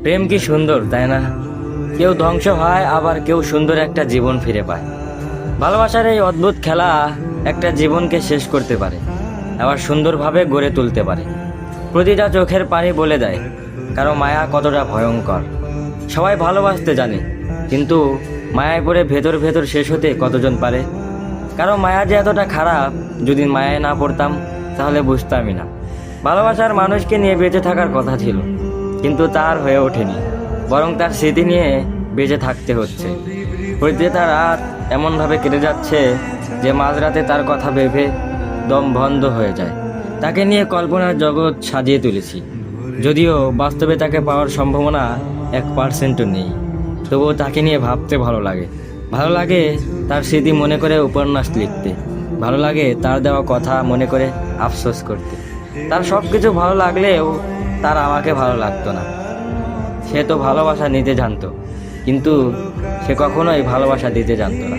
প্রেম কি সুন্দর, তাই না? কেউ ধ্বংস হয়, আবার কেউ সুন্দর একটা জীবন ফিরে পায়। ভালোবাসার এই অদ্ভুত খেলা একটা জীবনকে শেষ করতে পারে, আবার সুন্দরভাবে গড়ে তুলতে পারে। প্রতিটা চোখের পানি বলে দেয় কারো মায়া কতটা ভয়ঙ্কর। সবাই ভালোবাসতে জানে, কিন্তু মায়ায় পড়ে ভেতর ভেতর শেষ হতে কতজন পারে? কারো মায়া যে এতটা খারাপ, যদি মায়ায় না পড়তাম তাহলে বুঝতামই না। ভালোবাসার মানুষকে নিয়ে বেঁচে থাকার কথা ছিল, কিন্তু তার হয়ে ওঠেনি, বরং তার স্মৃতি নিয়ে বেঁচে থাকতে হচ্ছে। প্রতিটা রাত এমনভাবে কেটে যাচ্ছে যে মাঝরাতে তার কথা ভেবে দম বন্ধ হয়ে যায়। তাকে নিয়ে কল্পনার জগৎ সাজিয়ে তুলেছি, যদিও বাস্তবে তাকে পাওয়ার সম্ভাবনা 1% নেই। তবুও তাকে নিয়ে ভাবতে ভালো লাগে। ভালো লাগে তার স্মৃতি মনে করে উপন্যাস লিখতে, ভালো লাগে তার দেওয়া কথা মনে করে আফসোস করতে। তার সব কিছু ভালো লাগলেও তার আমাকে ভালো লাগতো না। সে তো ভালোবাসা নিতে জানতো, কিন্তু সে কখনোই ভালোবাসা দিতে জানতো না।